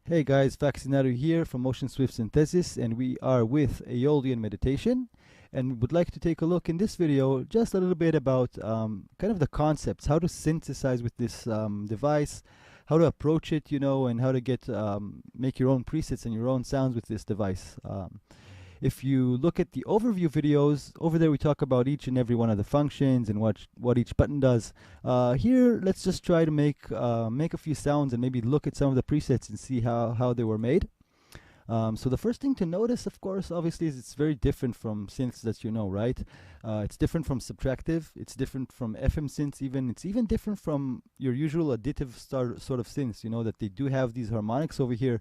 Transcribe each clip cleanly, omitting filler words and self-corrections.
Hey guys, Vaccinato here from Motion Swift Synthesis, and we are with Aeolian Meditation, and would like to take a look in this video just a little bit about kind of the concepts, how to synthesize with this device, how to approach it, and how to get make your own presets and your own sounds with this device. If you look at the overview videos, over there we talk about each and every one of the functions and what each button does. Here, let's just try to make a few sounds and maybe look at some of the presets and see how they were made. So the first thing to notice, of course, obviously, is it's very different from synths that you know, right? It's different from subtractive. It's different from FM synths even. It's even different from your usual additive sort of synths, that they do have these harmonics over here.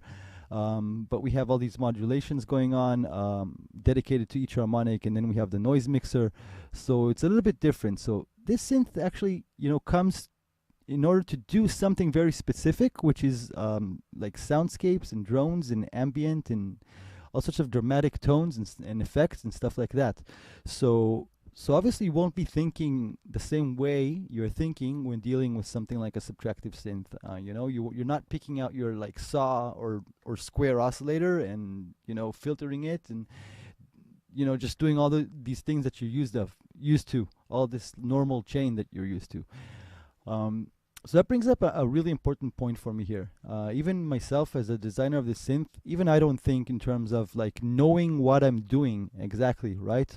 But we have all these modulations going on dedicated to each harmonic, and then we have the noise mixer. So it's a little bit different. So this synth actually, comes in order to do something very specific, which is like soundscapes and drones and ambient and all sorts of dramatic tones and effects and stuff like that. So obviously you won't be thinking the same way you're thinking when dealing with something like a subtractive synth. You're not picking out your like saw or square oscillator and filtering it and just doing all these things that you're used to, all this normal chain that you're used to. So that brings up a really important point for me here. Even myself as a designer of this synth, even I don't think in terms of like knowing what I'm doing exactly, right?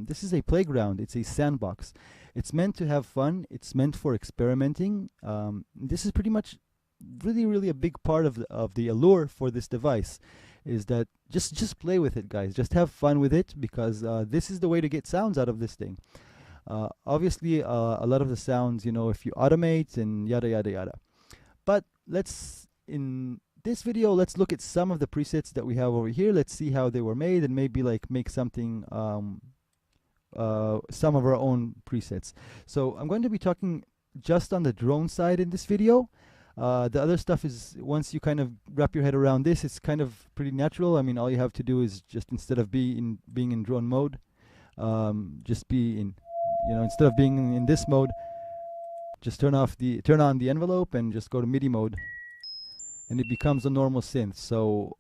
This is a playground. It's a sandbox. It's meant to have fun. It's meant for experimenting. This is pretty much really a big part of the allure for this device, is that just play with it, guys. Just have fun with it, because this is the way to get sounds out of this thing. Obviously, a lot of the sounds, if you automate and yada yada yada. But in this video, let's look at some of the presets that we have over here. Let's see how they were made and maybe like make something, some of our own presets. So I'm going to be talking just on the drone side in this video. The other stuff is, once you kind of wrap your head around this, it's kind of pretty natural. I mean, all you have to do is just, instead of being in drone mode, just be in, instead of being in this mode, just turn on the envelope and just go to MIDI mode, and it becomes a normal synth. So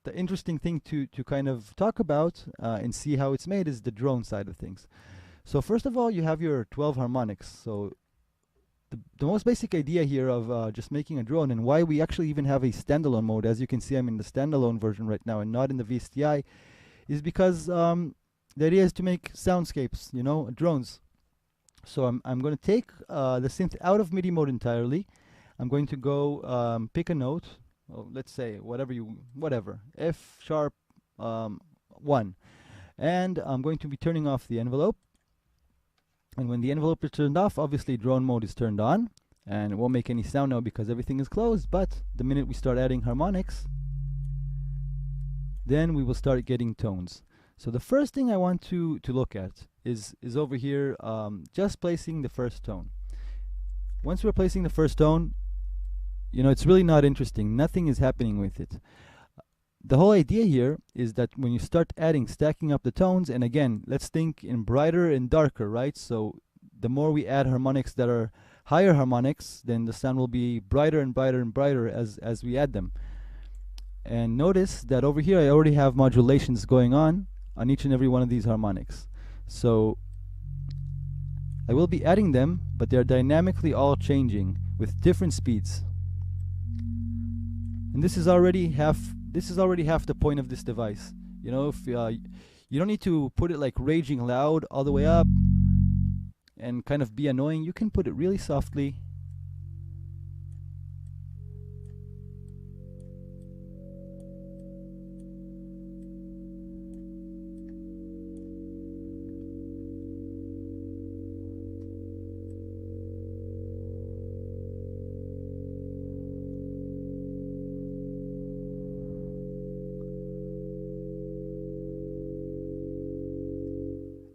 the interesting thing to kind of talk about and see how it's made is the drone side of things. So first of all, you have your 12 harmonics. So the most basic idea here of just making a drone, and why we actually even have a standalone mode, as you can see I'm in the standalone version right now and not in the VSTI, is because the idea is to make soundscapes, drones. So I'm going to take the synth out of MIDI mode entirely. I'm going to go pick a note. Let's say whatever, F sharp 1. And I'm going to be turning off the envelope. And when the envelope is turned off, obviously drone mode is turned on. And it won't make any sound now because everything is closed. But the minute we start adding harmonics, then we will start getting tones. So the first thing I want to look at is over here, just placing the first tone. Once we're placing the first tone, it's really not interesting. Nothing is happening with it. The whole idea here is that when you start stacking up the tones, and again, let's think in brighter and darker, right? So the more we add harmonics that are higher harmonics, then the sound will be brighter and brighter and brighter as we add them. And notice that over here I already have modulations going on each and every one of these harmonics. So I will be adding them, but they're dynamically all changing with different speeds. And this is already half the point of this device. If you don't need to put it like raging loud all the way up and kind of be annoying. You can put it really softly.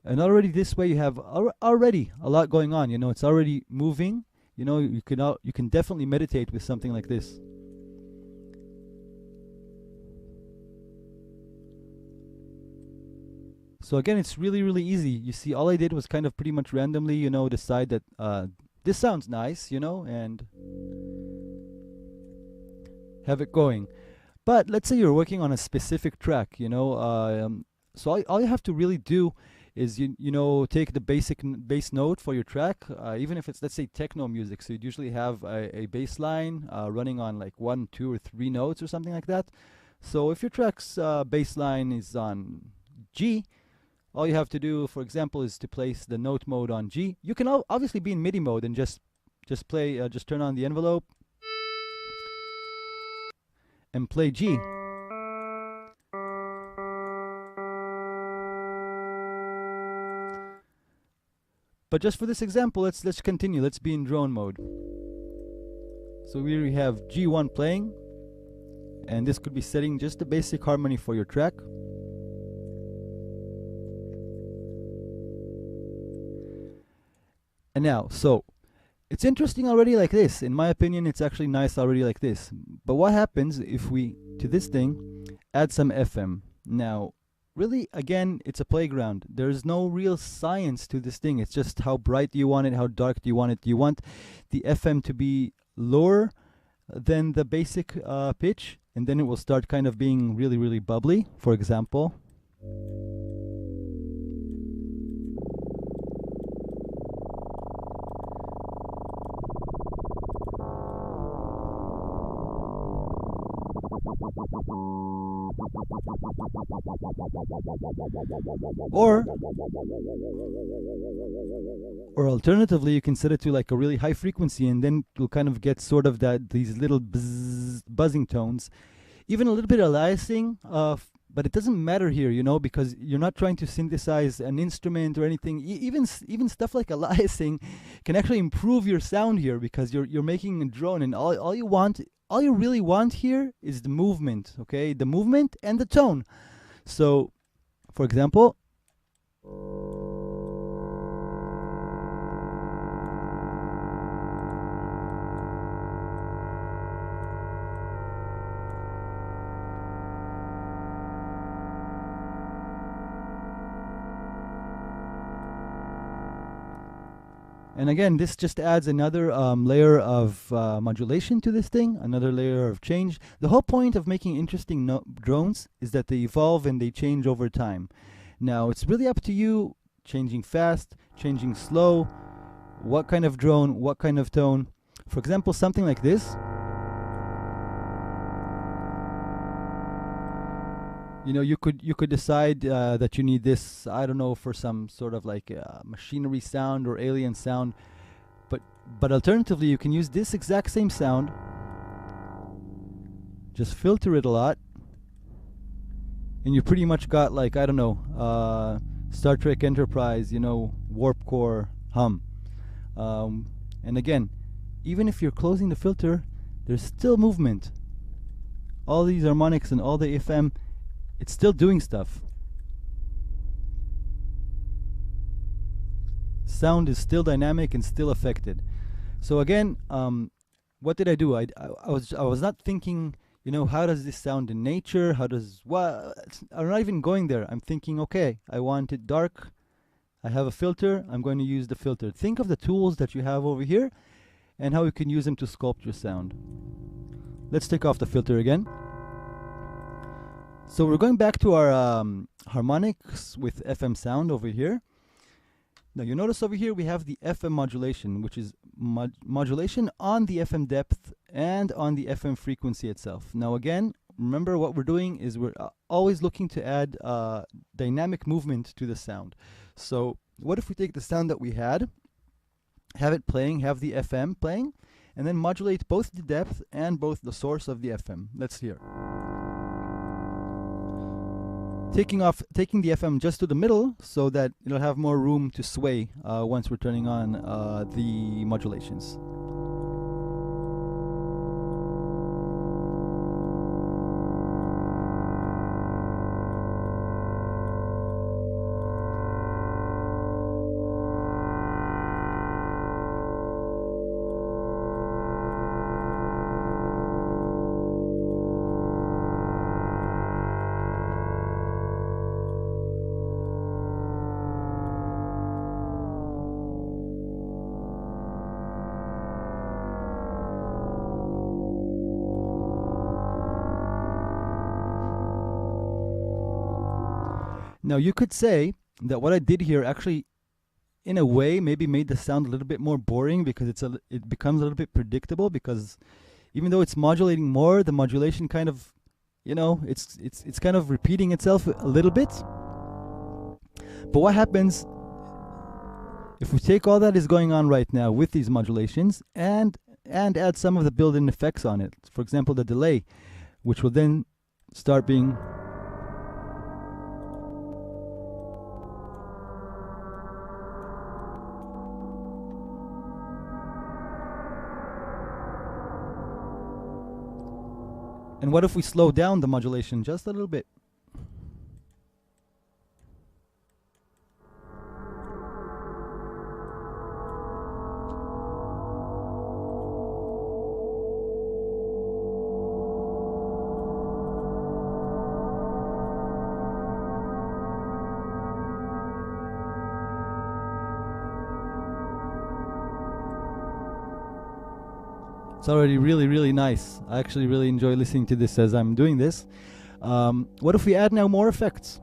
And already this way you have already a lot going on. It's already moving. You can definitely meditate with something like this. So again, it's really easy. You see, all I did was kind of pretty much randomly, decide that this sounds nice, and have it going. But let's say you're working on a specific track, so all you have to really do is take the bass note for your track, even if it's, let's say, techno music. So you'd usually have a bass line running on like 1, 2, or 3 notes or something like that. So if your track's bass line is on G, all you have to do, for example, is to place the note mode on G. You can obviously be in MIDI mode and just play, just turn on the envelope and play G. But just for this example, let's continue. Let's be in drone mode. So we have G1 playing, and this could be setting just the basic harmony for your track. And now, so it's interesting already like this. In my opinion, it's actually nice already like this. But what happens if we, to this thing, add some FM? Now, really, again, it's a playground. There's no real science to this thing. It's just how bright do you want it, how dark do you want it. Do you want the FM to be lower than the basic pitch? And then it will start kind of being really, really bubbly, for example. Or alternatively, you can set it to like a really high frequency, and then you'll kind of get sort of these little buzzing tones, even a little bit of aliasing. But it doesn't matter here, because you're not trying to synthesize an instrument or anything. Even stuff like aliasing can actually improve your sound here, because you're making a drone, and all you really want here is the movement, okay? The movement and the tone. So, for example, and again, this just adds another layer of modulation to this thing, another layer of change. The whole point of making interesting drones is that they evolve and they change over time. Now, it's really up to you, changing fast, changing slow, what kind of drone, what kind of tone. For example, something like this. You could decide that you need this, I don't know, for some sort of like machinery sound or alien sound. But alternatively, you can use this exact same sound, just filter it a lot, and you pretty much got, like, I don't know, Star Trek Enterprise, warp core hum. And again, even if you're closing the filter, there's still movement. All these harmonics and all the FM, it's still doing stuff. Sound is still dynamic and still affected. So again, what did I do? I was not thinking, how does this sound in nature? I'm not even going there. I'm thinking, okay, I want it dark. I have a filter. I'm going to use the filter. Think of the tools that you have over here and how you can use them to sculpt your sound. Let's take off the filter again. So we're going back to our harmonics with FM sound over here. Now you notice over here we have the FM modulation, which is modulation on the FM depth and on the FM frequency itself. Now again, remember what we're doing is we're always looking to add dynamic movement to the sound. So what if we take the sound that we had, have it playing, have the FM playing, and then modulate both the depth and both the source of the FM. Let's hear. Taking the FM just to the middle so that it'll have more room to sway once we're turning on the modulations. Now you could say that what I did here actually, in a way, maybe made the sound a little bit more boring, because it becomes a little bit predictable, because even though it's modulating more, the modulation kind of, it's kind of repeating itself a little bit. But what happens if we take all that is going on right now with these modulations and add some of the built-in effects on it? For example, the delay, which will then start being And what if we slow down the modulation just a little bit? It's already really, really nice. I actually really enjoy listening to this as I'm doing this. What if we add now more effects?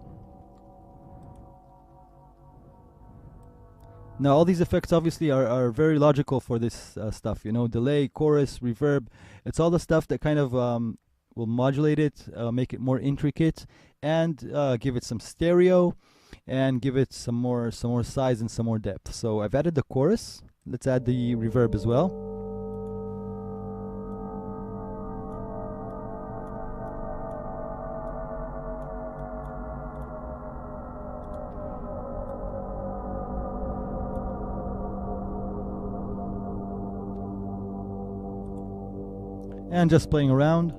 Now, all these effects obviously are very logical for this stuff, delay, chorus, reverb. It's all the stuff that kind of will modulate it, make it more intricate, and give it some stereo, and give it some more size and some more depth. So I've added the chorus. Let's add the reverb as well. And just playing around.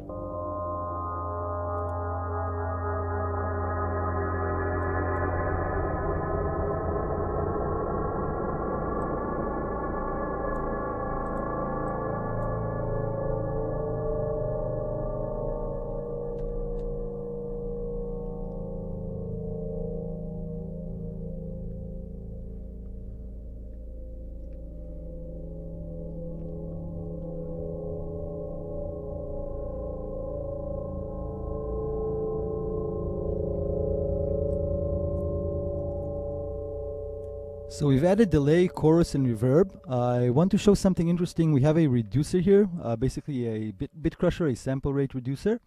So we've added delay, chorus, and reverb. I want to show something interesting. We have a reducer here, basically a bit crusher, a sample rate reducer.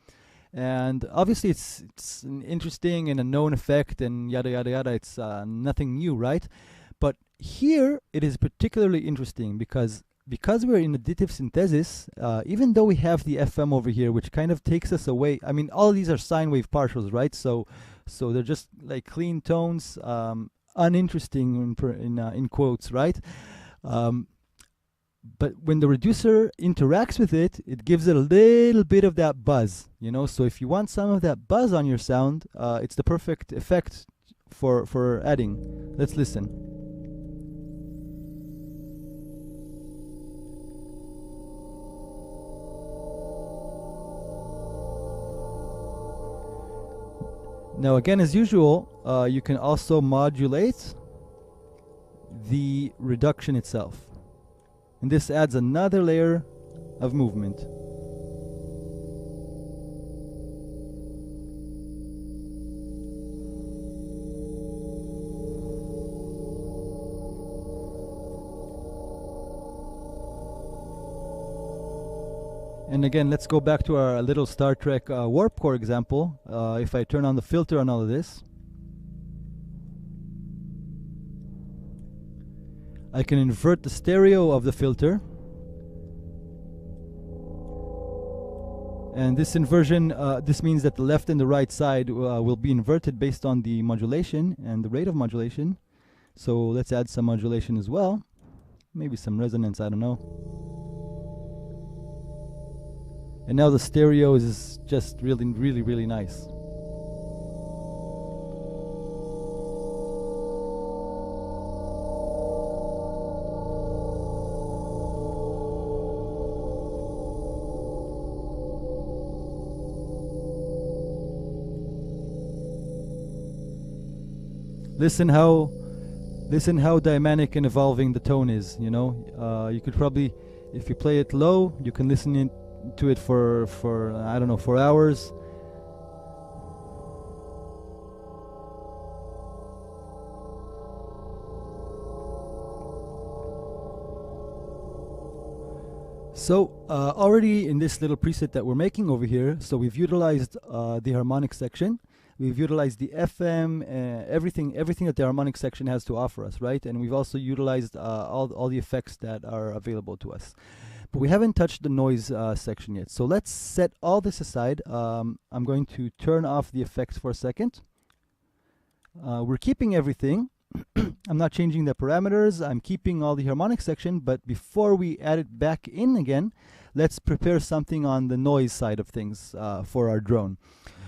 And obviously it's an interesting and a known effect and yada yada yada. It's nothing new, right? But here it is particularly interesting because we're in additive synthesis, even though we have the FM over here, which kind of takes us away. I mean, all of these are sine wave partials, right? So they're just like clean tones, uninteresting in quotes, right? But when the reducer interacts with it, it gives it a little bit of that buzz, So if you want some of that buzz on your sound, it's the perfect effect for adding. Let's listen. Now again, as usual, you can also modulate the reduction itself. And this adds another layer of movement. And again, let's go back to our little Star Trek warp core example. If I turn on the filter on all of this, I can invert the stereo of the filter. And this inversion, this means that the left and the right side will be inverted based on the modulation and the rate of modulation. So let's add some modulation as well. Maybe some resonance, I don't know. And now the stereo is just really, really, really nice. Listen how dynamic and evolving the tone is, You could probably, if you play it low, you can listen to it for I don't know, for hours. So already in this little preset that we're making over here, so we've utilized the harmonic section. We've utilized the FM, everything that the harmonic section has to offer us, right? And we've also utilized all the effects that are available to us. But we haven't touched the noise section yet. So let's set all this aside. I'm going to turn off the effects for a second. We're keeping everything. I'm not changing the parameters. I'm keeping all the harmonic section, but before we add it back in again, let's prepare something on the noise side of things for our drone.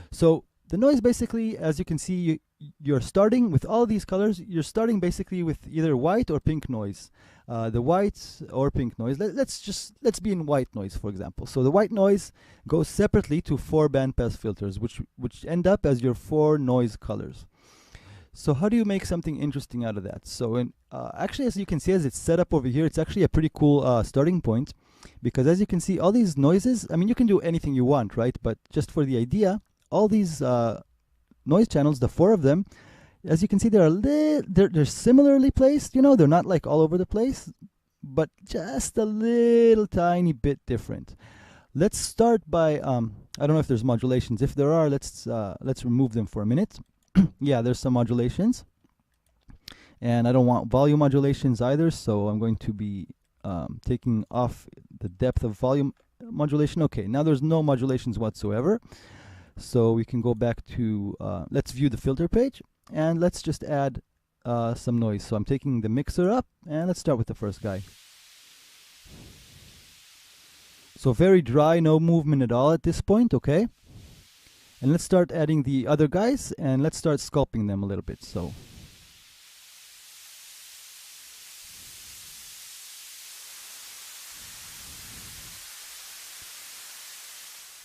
So the noise, basically, as you can see, you're starting with all these colors. You're starting basically with either white or pink noise. The white or pink noise. Let's be in white noise, for example. So the white noise goes separately to 4 bandpass filters, which end up as your 4 noise colors. So how do you make something interesting out of that? So actually, as you can see, as it's set up over here, it's actually a pretty cool starting point, because as you can see, all these noises, I mean, you can do anything you want, right? But just for the idea, all these noise channels, the 4 of them, as you can see, they're similarly placed. You know, they're not like all over the place, but just a little tiny bit different. Let's start by I don't know if there's modulations. If there are, let's remove them for a minute. Yeah, there's some modulations, and I don't want volume modulations either, so I'm going to be taking off the depth of volume modulation. Okay, now there's no modulations whatsoever, so we can go back to let's view the filter page, and let's just add some noise. So I'm taking the mixer up, and let's start with the first guy. So very dry, no movement at all at this point. Okay. And let's start adding the other guys, and let's start sculpting them a little bit. So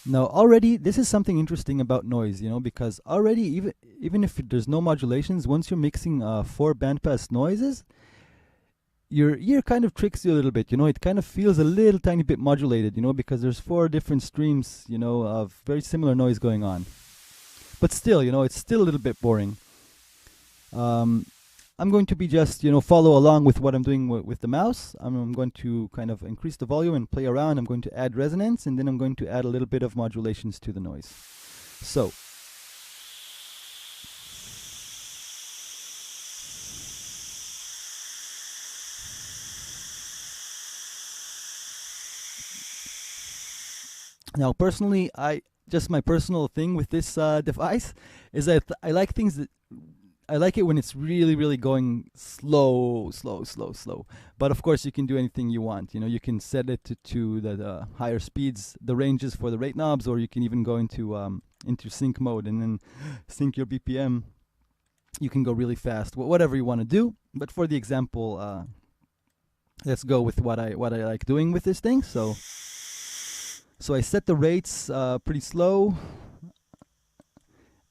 now already this is something interesting about noise, you know, because already even if there's no modulations, once you're mixing 4 bandpass noises, your ear kind of tricks you a little bit, you know. It kind of feels a little tiny bit modulated, you know, because there's 4 different streams, you know, of very similar noise going on. But still, you know, it's still a little bit boring. I'm going to be just, you know, follow along with what I'm doing with the mouse. I'm going to kind of increase the volume and play around. I'm going to add resonance, and then I'm going to add a little bit of modulations to the noise. So now, personally, just my personal thing with this device is that I like things that I like it when it's really, really going slow. But of course, you can do anything you want. You know, you can set it to the higher speeds, the ranges for the rate knobs, or you can even go into sync mode and then sync your BPM. You can go really fast, whatever you want to do. But for the example, let's go with what I like doing with this thing. So I set the rates pretty slow,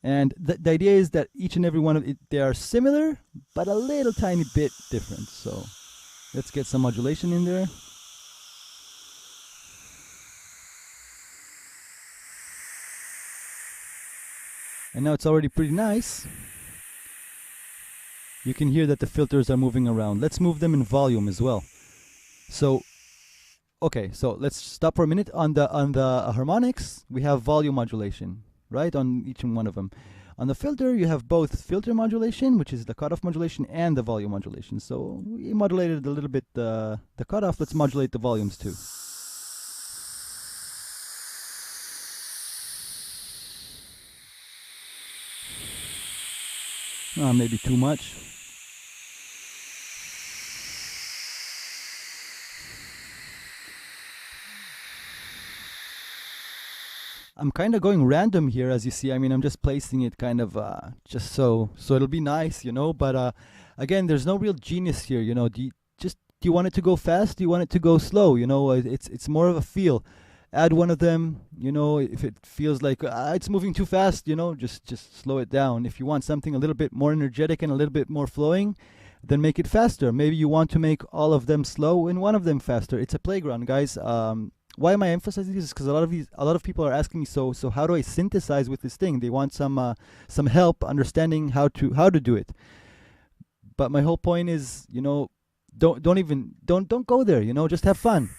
and the idea is that each and every one of it, they are similar, but a little tiny bit different. So let's get some modulation in there. And now it's already pretty nice. You can hear that the filters are moving around. Let's move them in volume as well. So okay, so let's stop for a minute. On the harmonics, we have volume modulation, right, on each one of them. On the filter, you have both filter modulation, which is the cutoff modulation, and the volume modulation. So we modulated a little bit the cutoff. Let's modulate the volumes too. Maybe too much. I'm kind of going random here, as you see. I mean, I'm just placing it kind of just so it'll be nice, you know. But again, there's no real genius here, you know. Do you want it to go fast? Do you want it to go slow? You know, it's more of a feel. Add one of them, you know. If it feels like it's moving too fast, you know, just slow it down. If you want something a little bit more energetic and a little bit more flowing, then make it faster. Maybe you want to make all of them slow and one of them faster. It's a playground, guys. Why am I emphasizing this? Because a lot of people are asking me, so how do I synthesize with this thing? They want some help understanding how to do it. But my whole point is, you know, don't go there. You know, just have fun.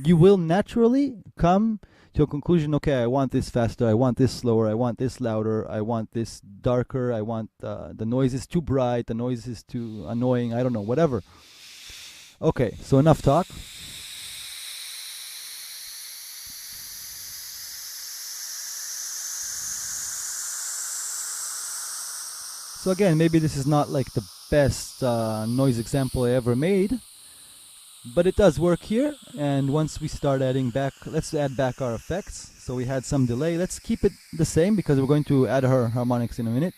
you will naturally come to a conclusion. Okay, I want this faster, I want this slower, I want this louder, I want this darker, I want the noise is too bright, the noise is too annoying, I don't know, whatever. Okay, so enough talk. So again, maybe this is not like the best noise example I ever made, but it does work here. And once we start adding back, let's add back our effects. So we had some delay. Let's keep it the same because we're going to add our harmonics in a minute.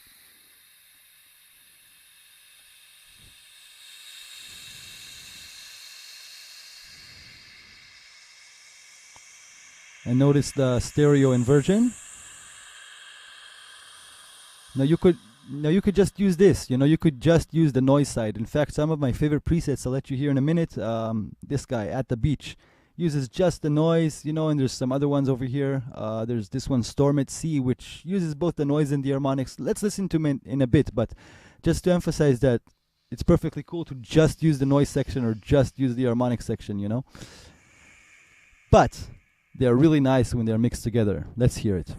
And notice the stereo inversion. Now you could just use this. You could just use the noise side. In fact, some of my favorite presets, I'll let you hear in a minute. This guy, At the Beach, uses just the noise, and there's some other ones over here. There's this one, Storm at Sea, which uses both the noise and the harmonics. Let's listen to him in a bit, but just to emphasize that it's perfectly cool to just use the noise section or just use the harmonic section, But they're really nice when they're mixed together. Let's hear it.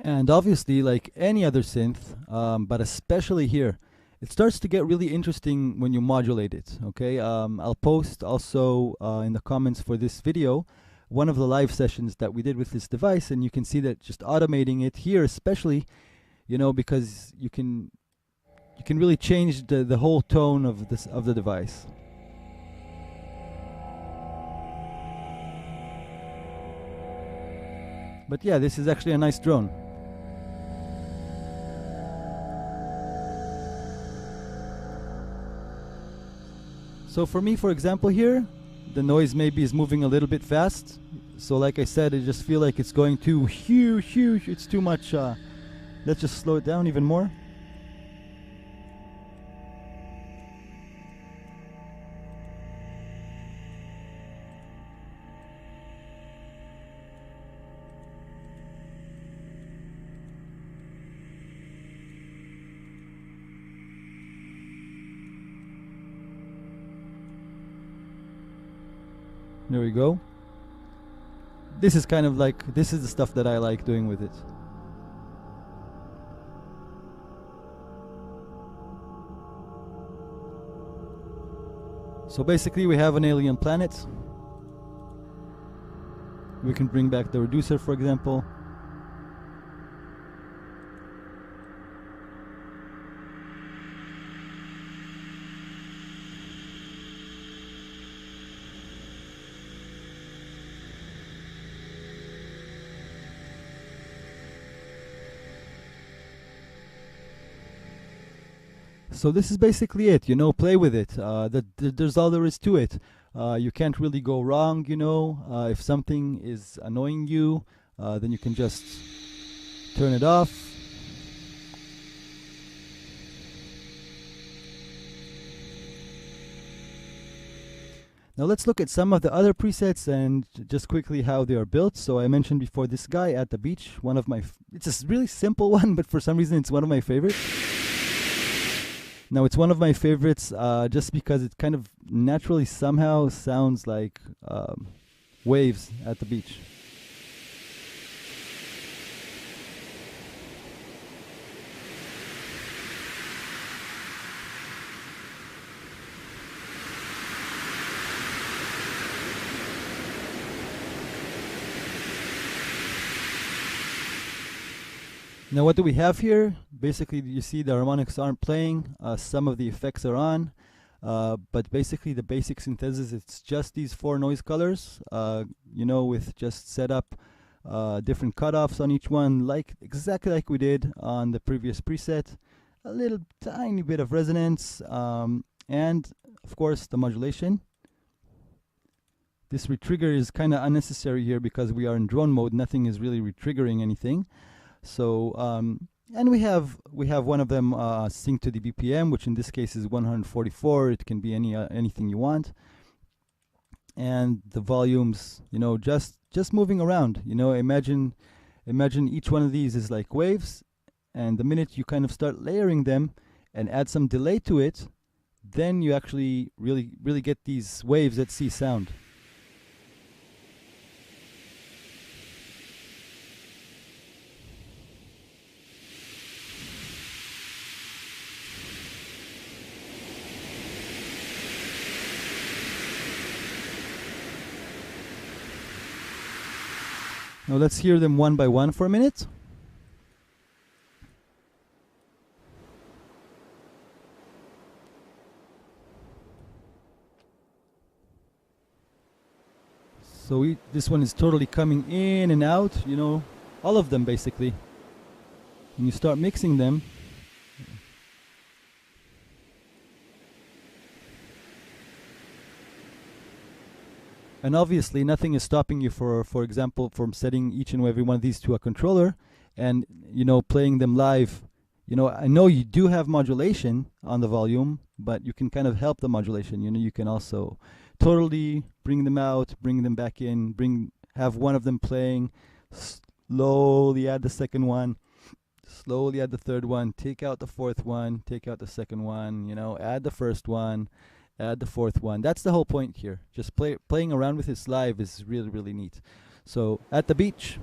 And obviously, like any other synth, but especially here, it starts to get really interesting when you modulate it, okay? I'll post also in the comments for this video one of the live sessions that we did with this device, and you can see that just automating it here especially, because you can really change the whole tone of the device. But yeah, this is actually a nice drone. So for me, for example, here, the noise maybe is moving a little bit fast. So like I said, I just feel like it's going too huge. It's too much. Let's just slow it down even more. There we go. This is kind of like, this is the stuff that I like doing with it. So basically we have an alien planet. We can bring back the reducer, for example. So this is basically it, play with it. There's all there is to it. You can't really go wrong, if something is annoying you, then you can just turn it off. Now let's look at some of the other presets and just quickly how they are built. So I mentioned before this guy, At the Beach, it's a really simple one, but for some reason it's one of my favorites. Now it's one of my favorites just because it kind of naturally somehow sounds like waves at the beach. Now what do we have here? Basically, you see the harmonics aren't playing, some of the effects are on, but basically the basic synthesis, it's just these 4 noise colors, with just set up different cutoffs on each one, exactly like we did on the previous preset, a little tiny bit of resonance, and of course the modulation. this retrigger is kind of unnecessary here because we are in drone mode. Nothing is really retriggering anything. So and we have one of them sync to the BPM, which in this case is 144. It can be anything you want. And the volumes, you know, just moving around. You know, imagine each one of these is like waves, and the minute you kind of start layering them and add some delay to it, then you actually really get these waves at sea sound. Now let's hear them one by one for a minute. So this one is totally coming in and out, you know, all of them basically. When you start mixing them, and obviously nothing is stopping you, for example, from setting each and every one of these to a controller and, you know, playing them live. You know, I know you do have modulation on the volume, but you can kind of help the modulation. You know, you can also totally bring them out, bring them back in, have one of them playing, slowly add the second one, slowly add the third one, take out the fourth one, take out the second one, you know, add the first one, add the fourth one. That's the whole point here. Just playing around with this live is really neat. So at the beach,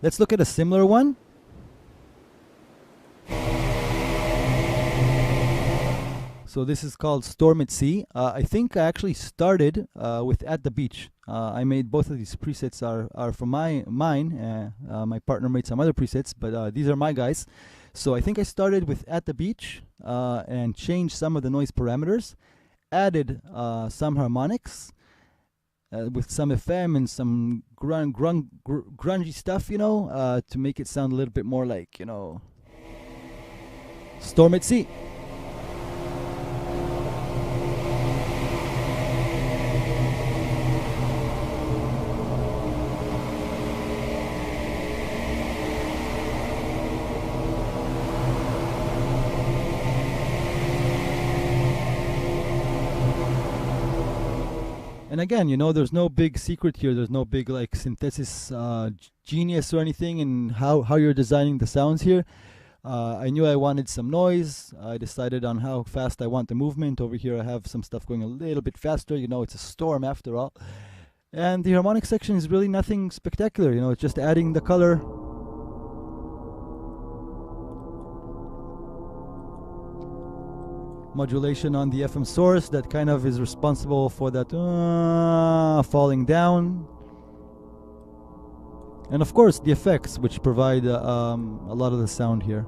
let's look at a similar one. So this is called Storm at Sea. I think I actually started with At the Beach. I made both of these presets are from mine. My partner made some other presets, but these are my guys. So I think I started with At the Beach and changed some of the noise parameters, added some harmonics with some FM and some grungy stuff, you know, to make it sound a little bit more like, you know, Storm at Sea. And again, you know, there's no big secret here. There's no big like synthesis genius or anything in how you're designing the sounds here. I knew I wanted some noise. I decided on how fast I want the movement. Over here I have some stuff going a little bit faster. You know, it's a storm after all. And the harmonic section is really nothing spectacular. You know, it's just adding the color. Modulation on the FM source that kind of is responsible for that falling down, and of course the effects, which provide a lot of the sound here.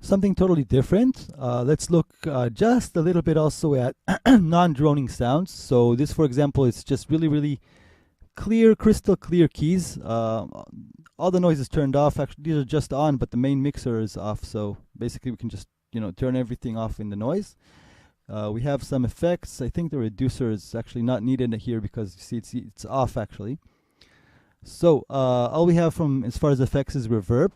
Something totally different. Let's look just a little bit also at non-droning sounds. So this, for example, is just really clear, crystal clear keys. All the noise is turned off. Actually, these are just on, but the main mixer is off. So basically, we can just, you know, turn everything off in the noise. We have some effects. I think the reducer is actually not needed here because you see it's off actually. So all we have from as far as effects is reverb.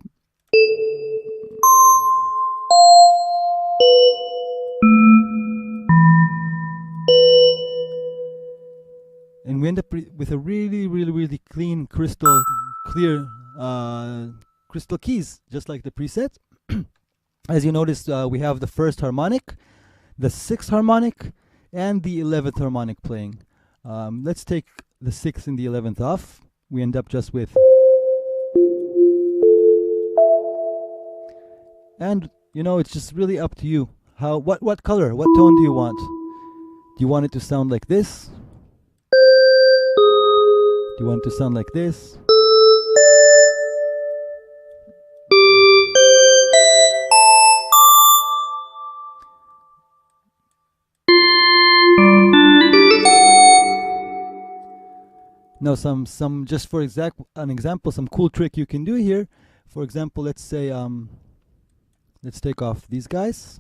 And we end up with a really clean, crystal clear crystal keys, just like the preset. As you notice, we have the first harmonic, the 6th harmonic, and the 11th harmonic playing. Let's take the 6th and the 11th off. We end up just with, and you know, it's just really up to you. What color, what tone do you want? Do you want it to sound like this? Do you want it to sound like this? Now some just for an example, some cool trick you can do here. For example, let's say let's take off these guys.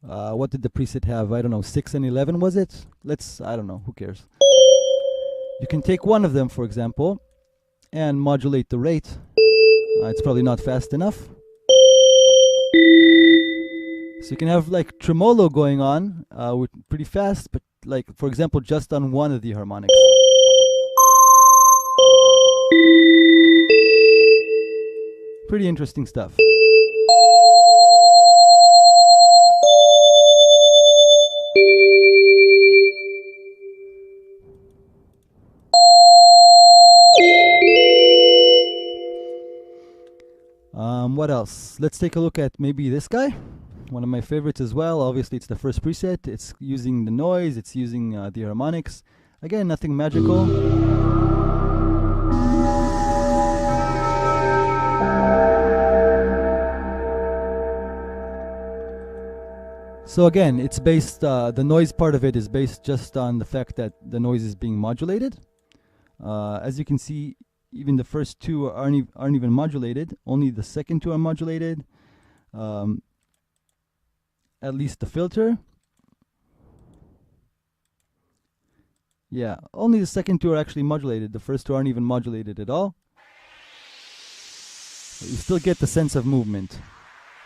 What did the preset have? I don't know, 6 and 11 was it? I don't know, who cares? You can take one of them, for example, and modulate the rate. It's probably not fast enough. So you can have like tremolo going on with pretty fast, but like, for example, just on one of the harmonics. Pretty interesting stuff. What else? Let's take a look at maybe this guy. One of my favorites as well. Obviously, it's the first preset. It's using the noise. It's using the harmonics. Again, nothing magical. So again, it's based, the noise part of it is based just on the fact that the noise is being modulated. As you can see, even the first two aren't even modulated. Only the second two are modulated. At least the filter. Yeah, only the second two are actually modulated. The first two aren't even modulated at all. But you still get the sense of movement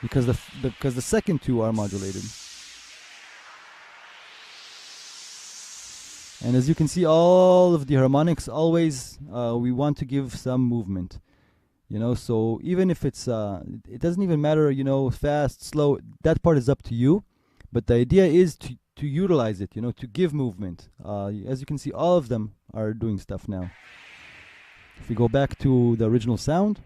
because the second two are modulated. And as you can see, all of the harmonics always we want to give some movement, you know. So even if it's it doesn't even matter, you know, fast, slow. That part is up to you. But the idea is to utilize it, you know, to give movement. As you can see, all of them are doing stuff now. If we go back to the original sound.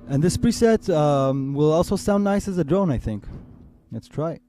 And this preset will also sound nice as a drone, I think. Let's try it.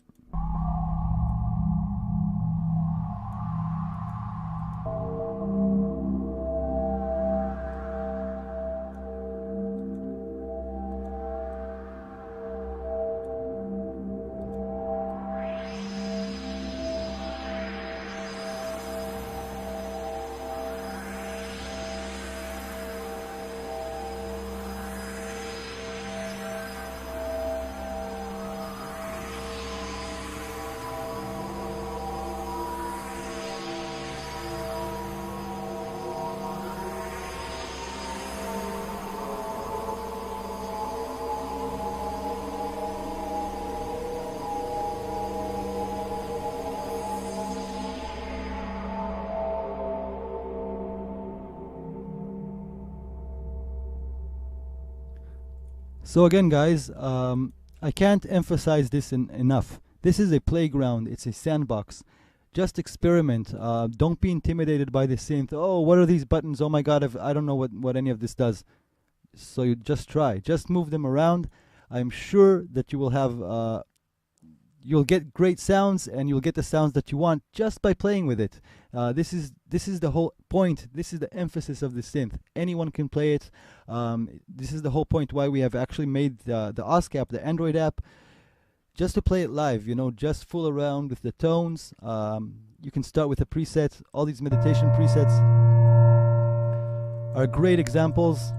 So again, guys, I can't emphasize this enough. This is a playground. It's a sandbox. Just experiment. Don't be intimidated by the synth. Oh, what are these buttons? Oh my God, I don't know what any of this does. So you just try. Just move them around. I'm sure that you will have you'll get great sounds, and you'll get the sounds that you want just by playing with it. This is the whole point. This is the emphasis of the synth. Anyone can play it. This is the whole point why we have actually made the OSCAP, the Android app, just to play it live. You know, just fool around with the tones. You can start with a preset. All these meditation presets are great examples.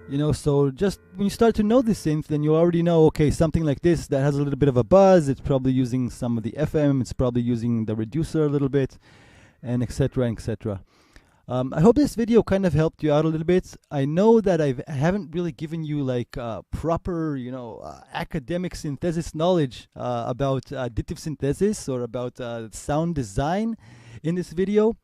You know, so just when you start to know the synth, then you already know, okay, something like this that has a little bit of a buzz, it's probably using some of the FM, it's probably using the reducer a little bit, and etc., etc. I hope this video kind of helped you out a little bit. I know that I haven't really given you like proper, you know, academic synthesis knowledge about additive synthesis or about sound design in this video.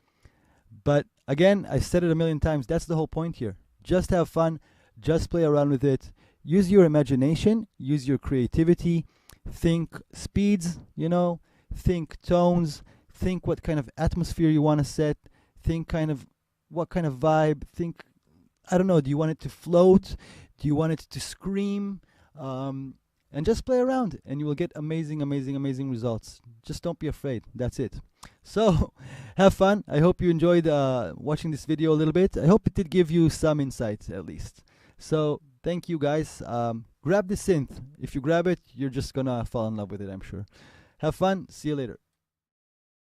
But again, I said it a million times, that's the whole point here. Just have fun. Just play around with it. Use your imagination. Use your creativity. Think speeds, you know. Think tones. Think what kind of atmosphere you want to set. Think kind of what kind of vibe. Think, I don't know, do you want it to float? Do you want it to scream? and just play around, and you will get amazing, amazing, amazing results. Just don't be afraid. That's it. So have fun. I hope you enjoyed watching this video a little bit. I hope it did give you some insight at least. So thank you guys. Grab the synth. If you grab it, you're just gonna fall in love with it, I'm sure. Have fun. See you later.